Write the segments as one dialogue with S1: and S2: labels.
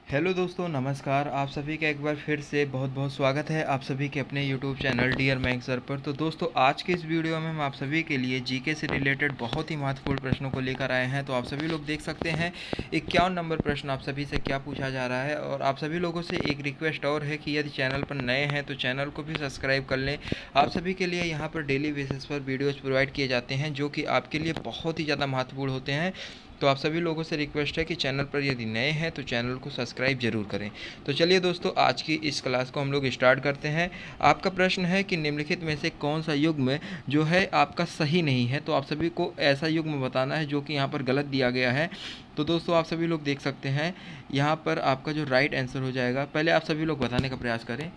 S1: Hello दोस्तों, नमस्कार। आप सभी का एक बार फिर से बहुत बहुत स्वागत है आप सभी के अपने यूट्यूब चैनल डियर मैंग सर पर। तो दोस्तों, आज के इस वीडियो में हम आप सभी के लिए जीके से रिलेटेड बहुत ही महत्वपूर्ण प्रश्नों को लेकर आए हैं। तो आप सभी लोग देख सकते हैं 51 नंबर प्रश्न आप सभी से क्या पूछा जा रहा है। और आप सभी लोगों से एक रिक्वेस्ट और है कि यदि चैनल पर नए हैं तो चैनल को भी सब्सक्राइब कर लें। आप सभी के लिए यहाँ पर डेली बेसिस पर वीडियोज़ प्रोवाइड किए जाते हैं जो कि आपके लिए बहुत ही ज़्यादा महत्वपूर्ण होते हैं। तो आप सभी लोगों से रिक्वेस्ट है कि चैनल पर यदि नए हैं तो चैनल को सब्सक्राइब जरूर करें। तो चलिए दोस्तों, आज की इस क्लास को हम लोग स्टार्ट करते हैं। आपका प्रश्न है कि निम्नलिखित में से कौन सा युग्म जो है आपका सही नहीं है। तो आप सभी को ऐसा युग्म बताना है जो कि यहाँ पर गलत दिया गया है। तो दोस्तों, आप सभी लोग देख सकते हैं यहाँ पर आपका जो राइट आंसर हो जाएगा, पहले आप सभी लोग बताने का प्रयास करें।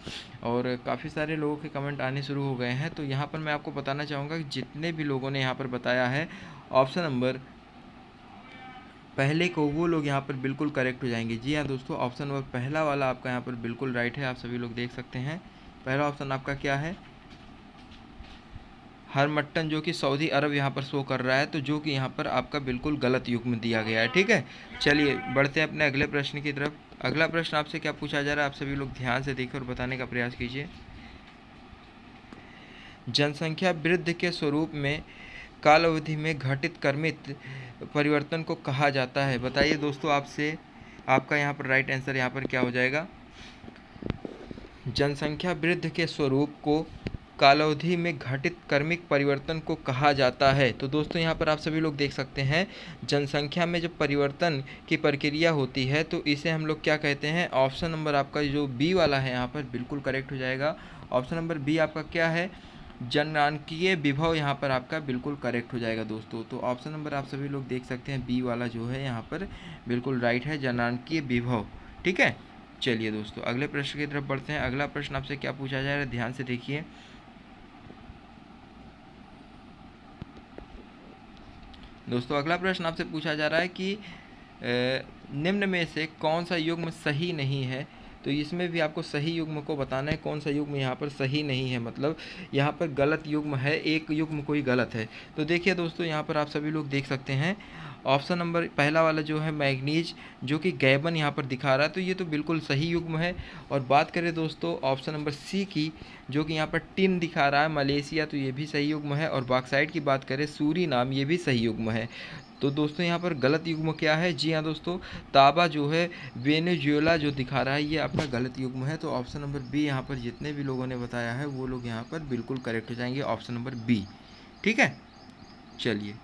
S1: और काफ़ी सारे लोगों के कमेंट आने शुरू हो गए हैं। तो यहाँ पर मैं आपको बताना चाहूँगा कि जितने भी लोगों ने यहाँ पर बताया है ऑप्शन नंबर पहले को, वो लोग यहाँ पर बिल्कुल करेक्ट हो जाएंगे। जी हाँ दोस्तों, ऑप्शन नंबर पहला वाला आपका यहाँ पर बिल्कुल राइट है। आप सभी लोग देख सकते हैं पहला ऑप्शन आपका क्या है, हरमट्टन, जो कि सऊदी अरब यहाँ पर शो कर रहा है। तो जो कि यहाँ पर आपका बिल्कुल गलत युग्म दिया गया है। ठीक है, चलिए बढ़ते हैं अपने अगले प्रश्न की तरफ। अगला प्रश्न आपसे क्या पूछा जा रहा है, आप सभी लोग ध्यान से देखकर बताने का प्रयास कीजिए। जनसंख्या वृद्धि के स्वरूप में काल अवधि में घटित क्रमित परिवर्तन को कहा जाता है। बताइए दोस्तों, आपसे आपका यहाँ पर राइट आंसर यहाँ पर क्या हो जाएगा। जनसंख्या वृद्धि के स्वरूप को कालावधि में घटित क्रमिक परिवर्तन को कहा जाता है। तो दोस्तों, यहाँ पर आप सभी लोग देख सकते हैं जनसंख्या में जब परिवर्तन की प्रक्रिया होती है तो इसे हम लोग क्या कहते हैं। ऑप्शन नंबर आपका जो बी वाला है यहाँ पर बिल्कुल करेक्ट हो जाएगा। ऑप्शन नंबर बी आपका क्या है, जननांकीय विभव, यहाँ पर आपका बिल्कुल करेक्ट हो जाएगा दोस्तों। तो ऑप्शन नंबर आप सभी लोग देख सकते हैं बी वाला जो है यहाँ पर बिल्कुल राइट है, जननांकीय विभव। ठीक है, चलिए दोस्तों अगले प्रश्न की तरफ बढ़ते हैं। अगला प्रश्न आपसे क्या पूछा जा रहा है, ध्यान से देखिए। दोस्तों, अगला प्रश्न आपसे पूछा जा रहा है कि निम्न में से कौन सा युग्म सही नहीं है। तो इसमें भी आपको सही युग्म को बताना है, कौन सा युग्म यहाँ पर सही नहीं है, मतलब यहाँ पर गलत युग्म है, एक युग्म कोई गलत है। तो देखिए दोस्तों, यहाँ पर आप सभी लोग देख सकते हैं ऑप्शन नंबर पहला वाला जो है मैग्नीज, जो कि गैबन यहाँ पर दिखा रहा है, तो ये तो बिल्कुल सही युग्म है। और बात करें दोस्तों ऑप्शन नंबर सी की, जो कि यहाँ पर टिन दिखा रहा है मलेशिया, तो ये भी सही युग्म है। और बॉक्साइट की बात करें सूरीनाम, ये भी सही युग्म है। तो दोस्तों, यहाँ पर गलत युग्म क्या है। जी हाँ दोस्तों, ताबा जो है वेनेजुएला जो दिखा रहा है, ये आपका गलत युग्म है। तो ऑप्शन नंबर बी यहाँ पर जितने भी लोगों ने बताया है वो लोग यहाँ पर बिल्कुल करेक्ट हो जाएंगे, ऑप्शन नंबर बी। ठीक है, चलिए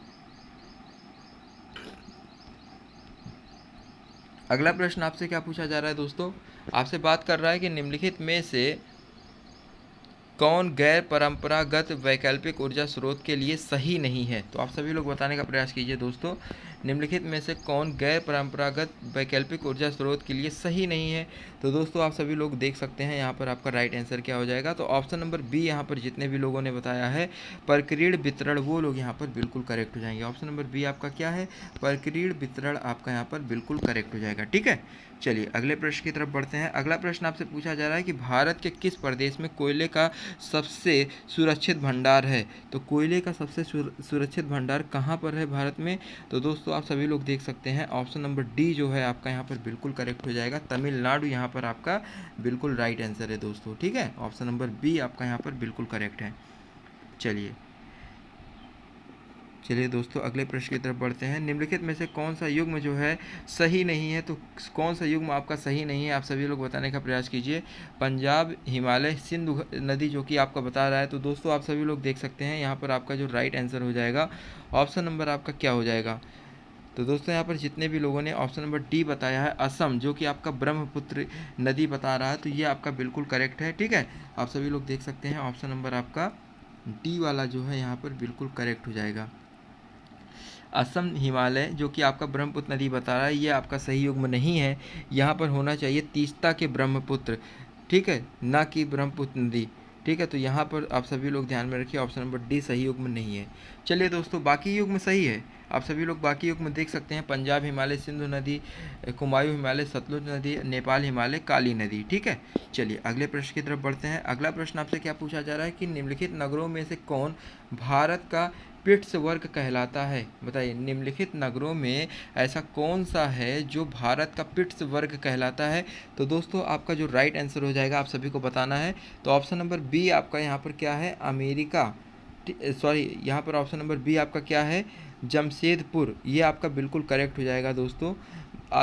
S1: अगला प्रश्न आपसे क्या पूछा जा रहा है दोस्तों, आपसे बात कर रहा है कि निम्नलिखित में से कौन गैर परंपरागत वैकल्पिक ऊर्जा स्रोत के लिए सही नहीं है। तो आप सभी लोग बताने का प्रयास कीजिए दोस्तों, निम्नलिखित में से कौन गैर परंपरागत वैकल्पिक ऊर्जा स्रोत के लिए सही नहीं है। तो दोस्तों, आप सभी लोग देख सकते हैं यहाँ पर आपका राइट आंसर क्या हो जाएगा। तो ऑप्शन नंबर बी यहाँ पर जितने भी लोगों ने बताया है प्रकीर्ण वितरण, वो लोग यहाँ पर बिल्कुल करेक्ट हो जाएंगे। ऑप्शन नंबर बी आपका क्या है, प्रकीर्ण वितरण, आपका यहाँ पर बिल्कुल करेक्ट हो जाएगा। ठीक है, चलिए अगले प्रश्न की तरफ बढ़ते हैं। अगला प्रश्न आपसे पूछा जा रहा है कि भारत के किस प्रदेश में कोयले का सबसे सुरक्षित भंडार है। तो कोयले का सबसे सुरक्षित भंडार कहाँ पर है भारत में। तो दोस्तों, आप सभी लोग देख सकते हैं ऑप्शन नंबर डी जो है आपका यहाँ पर बिल्कुल करेक्ट हो जाएगा, तमिलनाडु यहाँ पर आपका बिल्कुल राइट आंसर है दोस्तों। ठीक है, ऑप्शन नंबर बी आपका यहाँ पर बिल्कुल करेक्ट है। चलिए दोस्तों अगले प्रश्न की तरफ बढ़ते हैं। निम्नलिखित में से कौन सा युग्म जो है सही नहीं है। तो कौन सा युग्म आपका सही नहीं है, आप सभी लोग बताने का प्रयास कीजिए। पंजाब, हिमालय, सिंधु नदी जो कि आपका बता रहा है। तो दोस्तों, आप सभी लोग देख सकते हैं यहाँ पर आपका जो राइट आंसर हो जाएगा, ऑप्शन नंबर आपका क्या हो जाएगा। तो दोस्तों, यहाँ पर जितने भी लोगों ने ऑप्शन नंबर डी बताया है, असम, जो कि आपका ब्रह्मपुत्र नदी बता रहा है, तो ये आपका बिल्कुल करेक्ट है। ठीक है, आप सभी लोग देख सकते हैं ऑप्शन नंबर आपका डी वाला जो है यहाँ पर बिल्कुल करेक्ट हो जाएगा। असम, हिमालय, जो कि आपका ब्रह्मपुत्र नदी बता रहा है, ये आपका सही युग्म नहीं है। यहाँ पर होना चाहिए तीस्ता के ब्रह्मपुत्र, ठीक है, ना कि ब्रह्मपुत्र नदी। ठीक है, तो यहाँ पर आप सभी लोग ध्यान में रखिए, ऑप्शन नंबर डी सही युग्म नहीं है। चलिए दोस्तों, बाकी युग्म सही है। आप सभी लोग बाकी युग्म देख सकते हैं, पंजाब हिमालय, सिंधु नदी, कुमायूं हिमालय, सतलुज नदी, नेपाल हिमालय, काली नदी। ठीक है, चलिए अगले प्रश्न की तरफ बढ़ते हैं। अगला प्रश्न आपसे क्या पूछा जा रहा है कि निम्नलिखित नगरों में से कौन भारत का पिट्सबर्ग कहलाता है? बताइए, निम्नलिखित नगरों में ऐसा कौन सा है जो भारत का पिट्सबर्ग कहलाता है? तो दोस्तों आपका जो राइट आंसर हो जाएगा, आप सभी को बताना है, तो ऑप्शन नंबर बी आपका यहाँ पर क्या है, अमेरिका, सॉरी यहाँ पर ऑप्शन नंबर बी आपका क्या है, जमशेदपुर, ये आपका बिल्कुल करेक्ट हो जाएगा दोस्तों।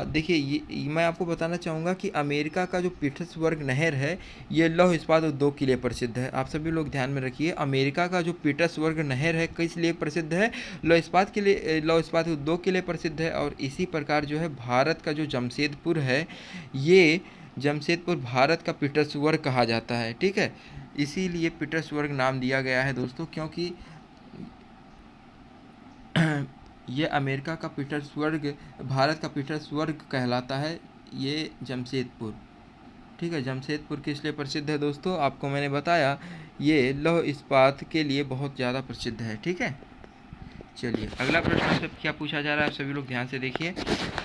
S1: देखिए ये मैं आपको बताना चाहूँगा कि अमेरिका का जो पीटर्सबर्ग नहर है ये लौह इस्पात उद्योग के लिए प्रसिद्ध है। आप सभी लोग ध्यान में रखिए, अमेरिका का जो पीटर्सबर्ग नहर है किस लिए प्रसिद्ध है, लौह इस्पात के लिए, लौह इस्पात उद्योग के लिए प्रसिद्ध है। और इसी प्रकार जो है भारत का जो जमशेदपुर है, ये जमशेदपुर भारत का पीटर्सबर्ग कहा जाता है, ठीक है, इसीलिए पीटर्सबर्ग नाम दिया गया है दोस्तों, क्योंकि ये अमेरिका का पीटर्सबर्ग भारत का पीटर्सबर्ग कहलाता है, ये जमशेदपुर, ठीक है। जमशेदपुर किस लिए प्रसिद्ध है दोस्तों, आपको मैंने बताया, ये लौह इस्पात के लिए बहुत ज़्यादा प्रसिद्ध है, ठीक है। चलिए अगला प्रश्न आपसे क्या पूछा जा रहा है, आप सभी लोग ध्यान से देखिए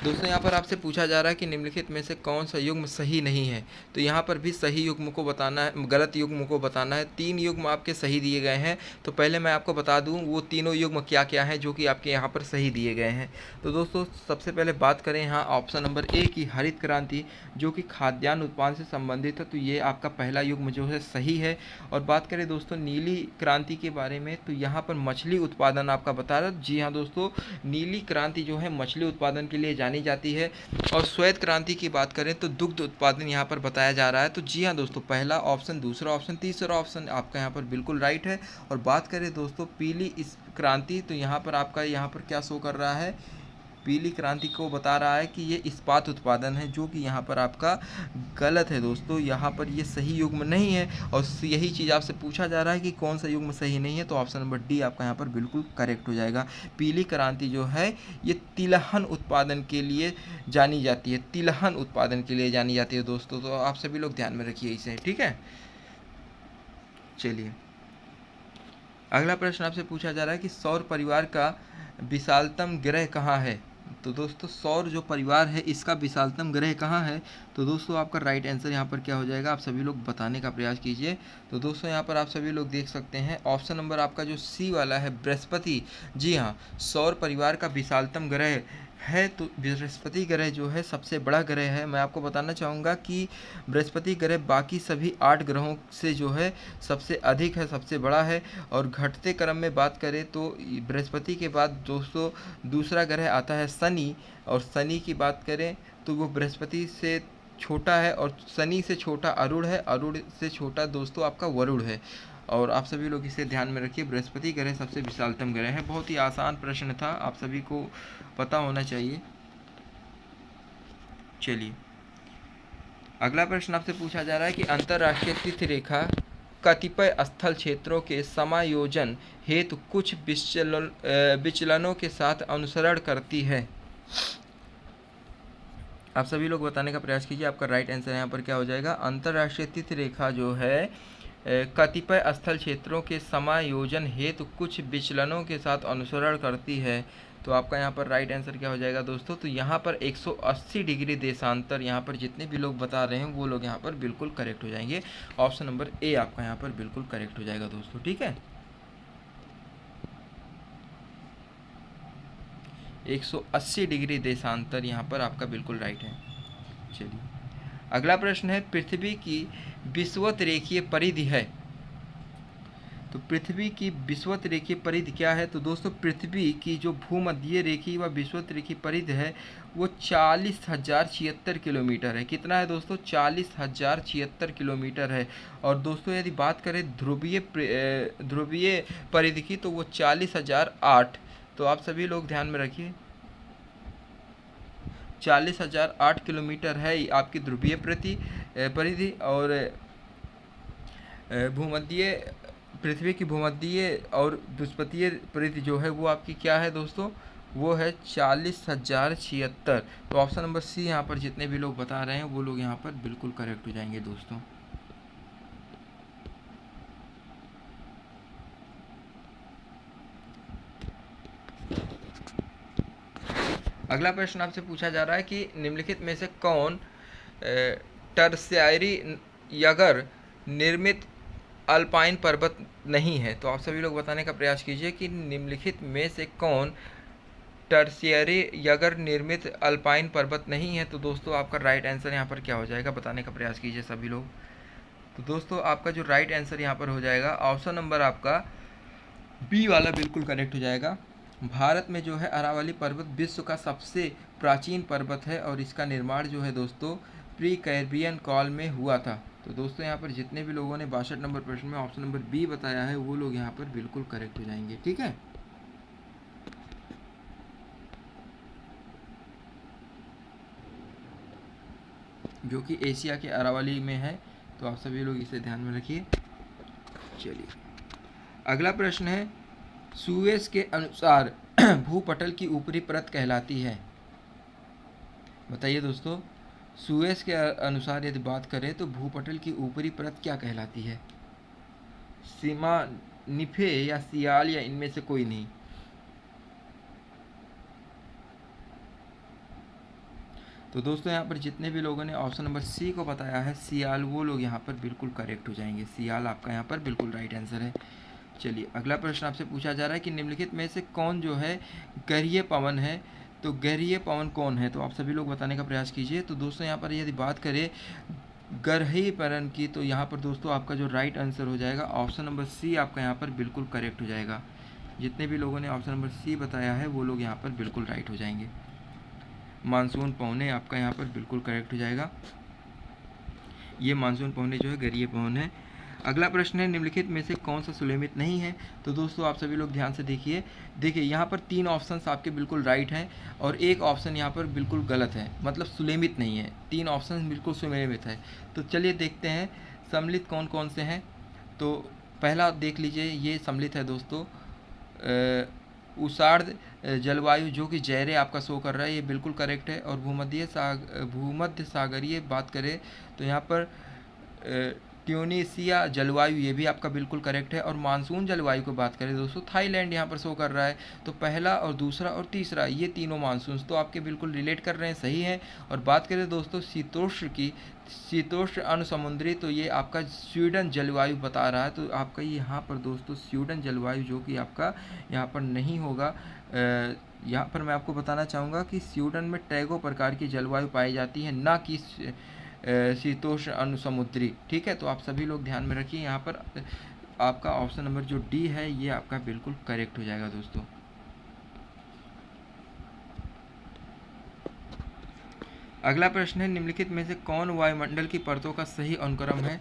S1: दोस्तों। यहाँ पर आपसे पूछा जा रहा है कि निम्नलिखित में से कौन सा युग्म सही नहीं है। तो यहाँ पर भी सही युग्म को बताना है, गलत युग्म को बताना है। 3 युग्म आपके सही दिए गए हैं, तो पहले मैं आपको बता दूँ वो तीनों युग्म क्या क्या हैं जो कि आपके यहाँ पर सही दिए गए हैं। तो दोस्तों सबसे पहले बात करें यहाँ ऑप्शन नंबर ए की, हरित क्रांति, जो कि खाद्यान्न उत्पादन से संबंधित है, तो ये आपका पहला युग्म जो है सही है। और बात करें दोस्तों नीली क्रांति के बारे में, तो यहाँ पर मछली उत्पादन आपका बता रहा है। जी हाँ दोस्तों, नीली क्रांति जो है मछली उत्पादन के लिए जानी जाती है। और श्वेत क्रांति की बात करें तो दुग्ध उत्पादन यहाँ पर बताया जा रहा है। तो जी हाँ दोस्तों, पहला ऑप्शन, दूसरा ऑप्शन, तीसरा ऑप्शन आपका यहाँ पर बिल्कुल राइट है। और बात करें दोस्तों पीली इस क्रांति, तो यहाँ पर आपका यहाँ पर क्या शो कर रहा है, पीली क्रांति को बता रहा है कि ये इस्पात उत्पादन है, जो कि यहाँ पर आपका गलत है दोस्तों, यहाँ पर ये सही युग्म नहीं है। और यही चीज़ आपसे पूछा जा रहा है कि कौन सा युग्म सही नहीं है, तो ऑप्शन नंबर डी आपका यहाँ पर बिल्कुल करेक्ट हो जाएगा। पीली क्रांति जो है ये तिलहन उत्पादन के लिए जानी जाती है, तिलहन उत्पादन के लिए जानी जाती है दोस्तों, तो आप सभी लोग ध्यान में रखिए इसे, ठीक है। चलिए अगला प्रश्न आपसे पूछा जा रहा है कि सौर परिवार का विशालतम ग्रह कहाँ है। तो दोस्तों सौर जो परिवार है इसका विशालतम ग्रह कहाँ है, तो दोस्तों आपका राइट आंसर यहाँ पर क्या हो जाएगा, आप सभी लोग बताने का प्रयास कीजिए। तो दोस्तों यहाँ पर आप सभी लोग देख सकते हैं ऑप्शन नंबर आपका जो सी वाला है, बृहस्पति। जी हाँ, सौर परिवार का विशालतम ग्रह है, तो बृहस्पति ग्रह जो है सबसे बड़ा ग्रह है। मैं आपको बताना चाहूँगा कि बृहस्पति ग्रह बाकी सभी 8 ग्रहों से जो है सबसे अधिक है, सबसे बड़ा है। और घटते क्रम में बात करें तो बृहस्पति के बाद दोस्तों दूसरा ग्रह आता है शनि, और शनि की बात करें तो वो बृहस्पति से छोटा है, और शनि से छोटा अरुण है, अरुण से छोटा दोस्तों आपका वरुण है। और आप सभी लोग इसे ध्यान में रखिए, बृहस्पति ग्रह सबसे विशालतम ग्रह है। बहुत ही आसान प्रश्न था, आप सभी को पता होना चाहिए। चलिए अगला प्रश्न आपसे पूछा जा रहा है कि अंतर्राष्ट्रीय तिथि रेखा कतिपय स्थल क्षेत्रों के समायोजन हेतु कुछ विचलनों के साथ अनुसरण करती है। आप सभी लोग बताने का प्रयास कीजिए, आपका राइट आंसर यहाँ पर क्या हो जाएगा, अंतर्राष्ट्रीय तिथि रेखा जो है कतिपय स्थल क्षेत्रों के समायोजन हेतु कुछ विचलनों के साथ अनुसरण करती है। तो आपका यहाँ पर राइट आंसर क्या हो जाएगा दोस्तों, तो यहाँ पर 180 डिग्री देशांतर, यहाँ पर जितने भी लोग बता रहे हैं वो लोग यहाँ पर बिल्कुल करेक्ट हो जाएंगे। ऑप्शन नंबर ए आपका यहाँ पर बिल्कुल करेक्ट हो जाएगा दोस्तों, ठीक है। 180 डिग्री देशांतर यहाँ पर आपका बिल्कुल राइट है। चलिए अगला प्रश्न है, पृथ्वी की विषुवत रेखीय परिधि है। तो पृथ्वी की विषुवत रेखीय परिधि क्या है, तो दोस्तों पृथ्वी की जो भूमध्य रेखीय व विषुवत रेखीय परिधि है वो 40,076 किलोमीटर है। कितना है दोस्तों, 40,076 किलोमीटर है। और दोस्तों यदि बात करें ध्रुवीय परिधि की, तो वो 40,008। तो आप सभी लोग ध्यान में रखिए, 40,008 किलोमीटर है आपकी ध्रुवीय परिधि। और भूमध्य, पृथ्वी की भूमध्य और विषुवतीय परिधि जो है वो आपकी क्या है दोस्तों, वो है 40,076। तो ऑप्शन नंबर सी यहाँ पर जितने भी लोग बता रहे हैं वो लोग यहाँ पर बिल्कुल करेक्ट हो जाएंगे दोस्तों। अगला प्रश्न आपसे पूछा जा रहा है कि निम्नलिखित में से कौन टर्शियरी नगर निर्मित अल्पाइन पर्वत नहीं है। तो आप सभी लोग बताने का प्रयास कीजिए कि निम्नलिखित में से कौन टर्शियरी यगर निर्मित अल्पाइन पर्वत नहीं है। तो दोस्तों आपका राइट आंसर यहाँ पर क्या हो जाएगा, बताने का प्रयास कीजिए सभी लोग। तो दोस्तों आपका जो राइट आंसर यहाँ पर हो जाएगा, ऑप्शन नंबर आपका बी वाला बिल्कुल करेक्ट हो जाएगा। भारत में जो है अरावली पर्वत विश्व का सबसे प्राचीन पर्वत है और इसका निर्माण जो है दोस्तों प्री कैरिबियन काल में हुआ था। तो दोस्तों यहाँ पर जितने भी लोगों ने 62 नंबर प्रश्न में ऑप्शन नंबर बी बताया है वो लोग यहाँ पर बिल्कुल करेक्ट हो जाएंगे, ठीक है। जो कि एशिया के अरावली में है, तो आप सभी लोग इसे ध्यान में रखिए। चलिए अगला प्रश्न है, सुएज के अनुसार भूपटल की ऊपरी परत कहलाती है। बताइए दोस्तों, सुएज के अनुसार यदि बात करें तो भूपटल की ऊपरी परत क्या कहलाती है? सीमा, निफे या सियाल या इनमें से कोई नहीं? तो दोस्तों यहाँ पर जितने भी लोगों ने ऑप्शन नंबर सी को बताया है सियाल, वो लोग यहाँ पर बिल्कुल करेक्ट हो जाएंगे। सियाल आपका यहाँ पर बिल्कुल राइट आंसर है। चलिए अगला प्रश्न आपसे पूछा जा रहा है कि निम्नलिखित में से कौन जो है गरीय पवन है। तो गरीय पवन कौन है, तो आप सभी लोग बताने का प्रयास कीजिए। तो दोस्तों यहाँ पर यदि बात करें गरही पवन की, तो यहाँ पर दोस्तों आपका जो राइट आंसर हो जाएगा ऑप्शन नंबर सी आपका यहाँ पर बिल्कुल करेक्ट हो जाएगा। जितने भी लोगों ने ऑप्शन नंबर सी बताया है वो लोग यहाँ पर बिल्कुल राइट हो जाएंगे। मानसून पवने आपका यहाँ पर बिल्कुल करेक्ट हो जाएगा। ये मानसून पवने जो है गरीय पवन है। अगला प्रश्न है, निम्नलिखित में से कौन सा सुलेमित नहीं है। तो दोस्तों आप सभी लोग ध्यान से देखिए यहाँ पर 3 ऑप्शंस आपके बिल्कुल राइट हैं और एक ऑप्शन यहाँ पर बिल्कुल गलत है, मतलब सुलेमित नहीं है। 3 ऑप्शन बिल्कुल सुलेमित है। तो चलिए देखते हैं सम्मिलित कौन कौन से हैं। तो पहला देख लीजिए, ये सम्मिलित है दोस्तों उषार्ध जलवायु, जो कि जैरे आपका शो कर रहा है, ये बिल्कुल करेक्ट है। और भूमध्य सागरीय बात करें तो यहाँ पर ट्यूनीशिया जलवायु, ये भी आपका बिल्कुल करेक्ट है। और मानसून जलवायु को बात करें दोस्तों, थाईलैंड यहाँ पर शो कर रहा है। तो पहला और दूसरा और तीसरा ये तीनों मानसून तो आपके बिल्कुल रिलेट कर रहे हैं, सही है। और बात करें दोस्तों शीतोष्ण की, शीतोष्ण अनुसमुद्री, तो ये आपका स्वीडन जलवायु बता रहा है। तो आपका यहाँ पर दोस्तों स्वीडन जलवायु जो कि आपका यहाँ पर नहीं होगा। यहाँ पर मैं आपको बताना चाहूँगा कि स्वीडन में टैगो प्रकार की जलवायु पाई जाती है, ना कि शीतोष्ण अनुसमुद्री, ठीक है। तो आप सभी लोग ध्यान में रखिए, यहाँ पर आपका ऑप्शन नंबर जो डी है ये आपका बिल्कुल करेक्ट हो जाएगा दोस्तों। अगला प्रश्न है, निम्नलिखित में से कौन वायुमंडल की परतों का सही अनुक्रम है।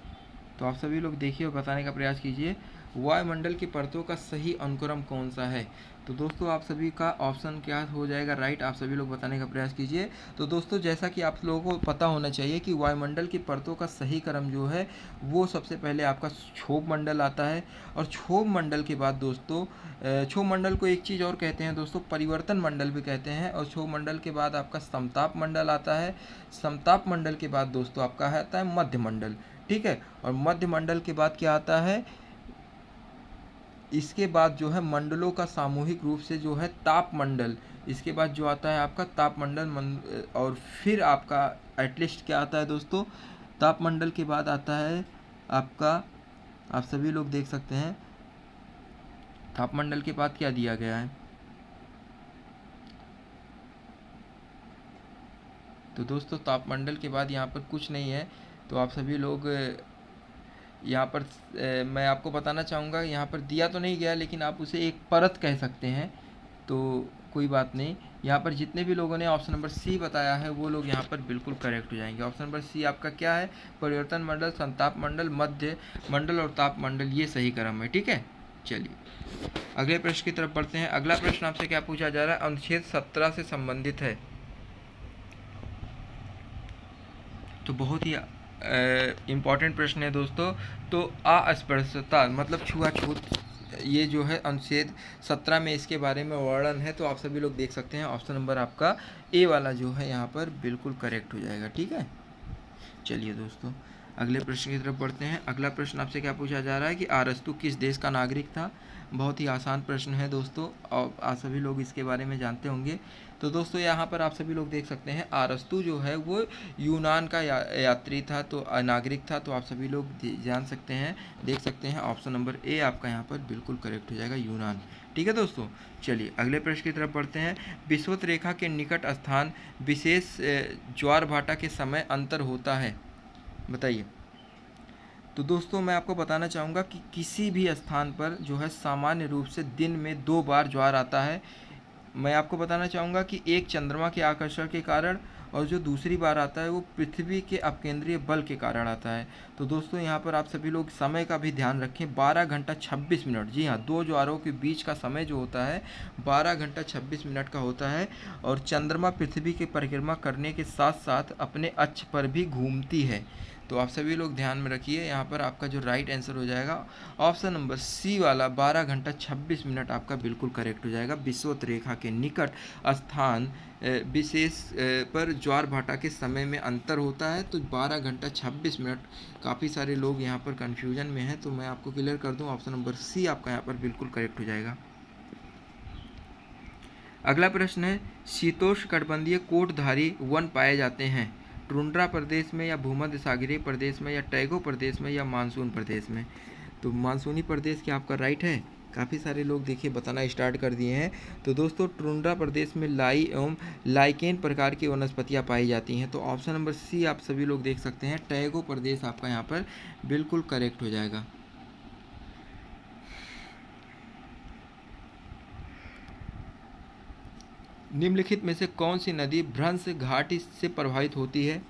S1: तो आप सभी लोग देखिए और बताने का प्रयास कीजिए, वायुमंडल की परतों का सही अनुक्रम कौन सा है। तो दोस्तों आप सभी का ऑप्शन क्या हो जाएगा राइट, आप सभी लोग बताने का प्रयास कीजिए। तो दोस्तों जैसा कि आप लोगों को पता होना चाहिए कि वायुमंडल की परतों का सही क्रम जो है वो सबसे पहले आपका क्षोभ मंडल आता है। और क्षोभ मंडल के बाद दोस्तों क्षोभ मंडल को एक चीज़ और कहते हैं दोस्तों, परिवर्तन मंडल भी कहते हैं। और क्षोभ मंडल के बाद आपका समताप मंडल आता है। समताप मंडल के बाद दोस्तों आपका आता है मध्य मंडल, ठीक है। और मध्य मंडल के बाद क्या आता है, इसके बाद जो है मंडलों का सामूहिक रूप से जो है ताप मंडल, इसके बाद जो आता है आपका ताप मंडल और फिर आपका एटलिस्ट क्या आता है दोस्तों, ताप मंडल के बाद आता है आपका, आप सभी लोग देख सकते हैं ताप मंडल के बाद क्या दिया गया है। तो दोस्तों ताप मंडल के बाद यहाँ पर कुछ नहीं है। तो आप सभी लोग यहाँ पर मैं आपको बताना चाहूँगा, यहाँ पर दिया तो नहीं गया लेकिन आप उसे एक परत कह सकते हैं। तो कोई बात नहीं, यहाँ पर जितने भी लोगों ने ऑप्शन नंबर सी बताया है वो लोग यहाँ पर बिल्कुल करेक्ट हो जाएंगे। ऑप्शन नंबर सी आपका क्या है, परिवर्तन मंडल, संताप मंडल, मध्य मंडल और ताप मंडल, ये सही क्रम है, ठीक है। चलिए अगले प्रश्न की तरफ बढ़ते हैं। अगला प्रश्न आपसे क्या पूछा जा रहा है, अनुच्छेद 17 से संबंधित है। तो बहुत ही इम्पॉर्टेंट प्रश्न है दोस्तों। तो अस्पृश्यता मतलब छुआछूत, ये जो है अनुच्छेद 17 में इसके बारे में वर्णन है। तो आप सभी लोग देख सकते हैं ऑप्शन नंबर आपका ए वाला जो है यहाँ पर बिल्कुल करेक्ट हो जाएगा, ठीक है। चलिए दोस्तों अगले प्रश्न की तरफ बढ़ते हैं। अगला प्रश्न आपसे क्या पूछा जा रहा है कि अरस्तु किस देश का नागरिक था। बहुत ही आसान प्रश्न है दोस्तों, और आप सभी लोग इसके बारे में जानते होंगे। तो दोस्तों यहाँ पर आप सभी लोग देख सकते हैं अरस्तु जो है वो यूनान का यात्री था, तो नागरिक था। तो आप सभी लोग जान सकते हैं, देख सकते हैं, ऑप्शन नंबर ए आपका यहाँ पर बिल्कुल करेक्ट हो जाएगा, यूनान। ठीक है दोस्तों, चलिए अगले प्रश्न की तरफ बढ़ते हैं। विषुवत रेखा के निकट स्थान विशेष ज्वार भाटा के समय अंतर होता है, बताइए। तो दोस्तों मैं आपको बताना चाहूँगा कि किसी भी स्थान पर जो है सामान्य रूप से दिन में 2 बार ज्वार आता है। मैं आपको बताना चाहूँगा कि एक चंद्रमा के आकर्षण के कारण, और जो दूसरी बार आता है वो पृथ्वी के अपकेंद्रीय बल के कारण आता है। तो दोस्तों यहाँ पर आप सभी लोग समय का भी ध्यान रखें, 12 घंटा 26 मिनट। जी हाँ, 2 ज्वारों के बीच का समय जो होता है 12 घंटा 26 मिनट का होता है। और चंद्रमा पृथ्वी की परिक्रमा करने के साथ साथ अपने अक्ष पर भी घूमती है। तो आप सभी लोग ध्यान में रखिए, यहाँ पर आपका जो राइट आंसर हो जाएगा ऑप्शन नंबर सी वाला 12 घंटा 26 मिनट आपका बिल्कुल करेक्ट हो जाएगा। विषुवत रेखा के निकट स्थान विशेष पर ज्वार भाटा के समय में अंतर होता है। तो 12 घंटा 26 मिनट, काफ़ी सारे लोग यहाँ पर कन्फ्यूजन में हैं, तो मैं आपको क्लियर कर दूँ, ऑप्शन नंबर सी आपका यहाँ पर बिल्कुल करेक्ट हो जाएगा। अगला प्रश्न है, शीतोष्णकटिबंधीय कोटधारी वन पाए जाते हैं टुंड्रा प्रदेश में, या भूमध्य सागरीय प्रदेश में, या टैगो प्रदेश में, या मानसून प्रदेश में। तो मानसूनी प्रदेश क्या आपका राइट है। काफ़ी सारे लोग देखिए बताना स्टार्ट कर दिए हैं। तो दोस्तों टुंड्रा प्रदेश में लाई एवं लाइकेन प्रकार की वनस्पतियाँ पाई जाती हैं। तो ऑप्शन नंबर सी आप सभी लोग देख सकते हैं, टैगो प्रदेश आपका यहाँ पर बिल्कुल करेक्ट हो जाएगा। निम्नलिखित में से कौन सी नदी भ्रंश घाट से प्रभावित होती है।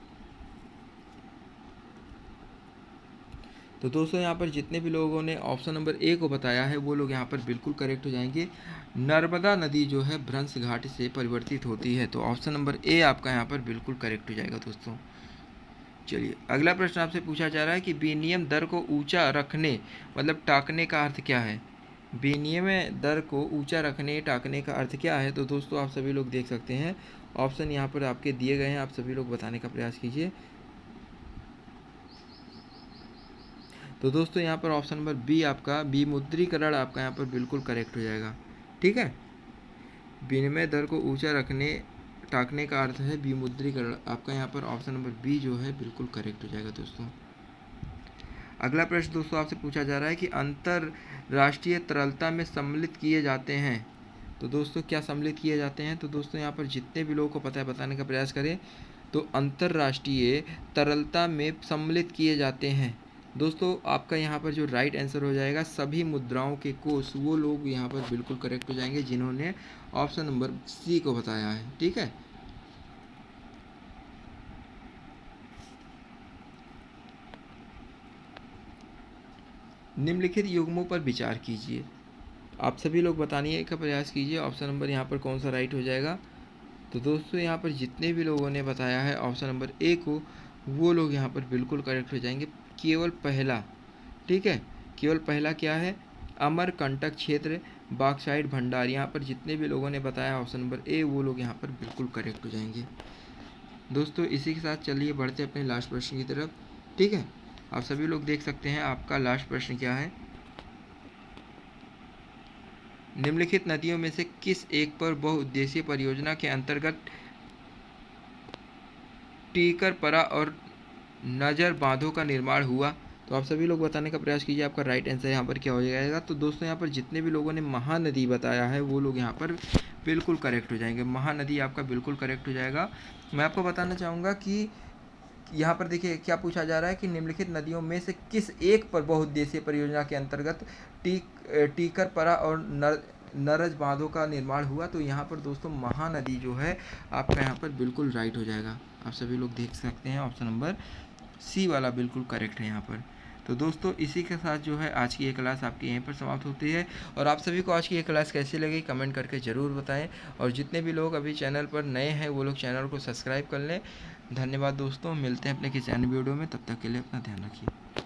S1: तो दोस्तों यहाँ पर जितने भी लोगों ने ऑप्शन नंबर ए को बताया है वो लोग यहाँ पर बिल्कुल करेक्ट हो जाएंगे। नर्मदा नदी जो है भ्रंश घाट से परिवर्तित होती है। तो ऑप्शन नंबर ए आपका यहाँ पर बिल्कुल करेक्ट हो जाएगा दोस्तों। चलिए अगला प्रश्न आपसे पूछा जा रहा है कि विनिमय दर को ऊंचा रखने मतलब टाकने का अर्थ क्या है। विनिमय दर को ऊंचा रखने टाकने का अर्थ क्या है। तो दोस्तों आप सभी लोग देख सकते हैं, ऑप्शन यहाँ पर आपके दिए गए हैं, आप सभी लोग बताने का प्रयास कीजिए। तो दोस्तों यहाँ पर ऑप्शन नंबर बी आपका विमुद्रीकरण आपका यहाँ पर बिल्कुल करेक्ट हो जाएगा। ठीक है, विनिमय दर को ऊंचा रखने टाकने का अर्थ है विमुद्रीकरण, आपका यहाँ पर ऑप्शन नंबर बी जो है बिल्कुल करेक्ट हो जाएगा दोस्तों। अगला प्रश्न दोस्तों आपसे पूछा जा रहा है कि अंतरराष्ट्रीय तरलता में सम्मिलित किए जाते हैं। तो दोस्तों क्या सम्मिलित किए जाते हैं। तो दोस्तों यहाँ पर जितने भी लोगों को पता है बताने का प्रयास करें। तो अंतरराष्ट्रीय तरलता में सम्मिलित किए जाते हैं दोस्तों, आपका यहाँ पर जो राइट आंसर हो जाएगा सभी मुद्राओं के कोष, वो लोग यहाँ पर बिल्कुल करेक्ट हो जाएंगे जिन्होंने ऑप्शन नंबर सी को बताया है। ठीक है, निम्नलिखित युग्मों पर विचार कीजिए। आप सभी लोग बताने का प्रयास कीजिए, ऑप्शन नंबर यहाँ पर कौन सा राइट हो जाएगा। तो दोस्तों यहाँ पर जितने भी लोगों ने बताया है ऑप्शन नंबर ए को, वो लोग यहाँ पर बिल्कुल करेक्ट हो जाएंगे। केवल पहला, ठीक है, केवल पहला क्या है, अमरकंटक क्षेत्र बॉक्साइट भंडार। यहाँ पर जितने भी लोगों ने बताया ऑप्शन नंबर ए, वो लोग यहाँ पर बिल्कुल करेक्ट हो जाएंगे दोस्तों। इसी के साथ चलिए बढ़ते अपने लास्ट प्रश्न की तरफ। ठीक है, आप सभी लोग देख सकते हैं आपका लास्ट प्रश्न क्या है। निम्नलिखित नदियों में से किस एक पर बहुउद्देशीय परियोजना के अंतर्गत टीकरपरा और नजर बांधों का निर्माण हुआ। तो आप सभी लोग बताने का प्रयास कीजिए, आपका राइट आंसर यहाँ पर क्या हो जाएगा। तो दोस्तों यहाँ पर जितने भी लोगों ने महानदी बताया है वो लोग यहाँ पर बिल्कुल करेक्ट हो जाएंगे। महानदी आपका बिल्कुल करेक्ट हो जाएगा। मैं आपको बताना चाहूँगा कि यहाँ पर देखिए क्या पूछा जा रहा है कि निम्नलिखित नदियों में से किस एक पर बहुउद्देशीय परियोजना के अंतर्गत टीकरपरा और नरज बांधों का निर्माण हुआ। तो यहाँ पर दोस्तों महानदी जो है आपका यहाँ पर बिल्कुल राइट हो जाएगा। आप सभी लोग देख सकते हैं ऑप्शन नंबर सी वाला बिल्कुल करेक्ट है यहाँ पर। तो दोस्तों इसी के साथ जो है आज की ये क्लास आपकी यहीं पर समाप्त होती है। और आप सभी को आज की ये क्लास कैसी लगी कमेंट करके ज़रूर बताएं। और जितने भी लोग अभी चैनल पर नए हैं वो लोग चैनल को सब्सक्राइब कर लें। धन्यवाद दोस्तों, मिलते हैं अपने किसी अन्य वीडियो में, तब तक के लिए अपना ध्यान रखिए।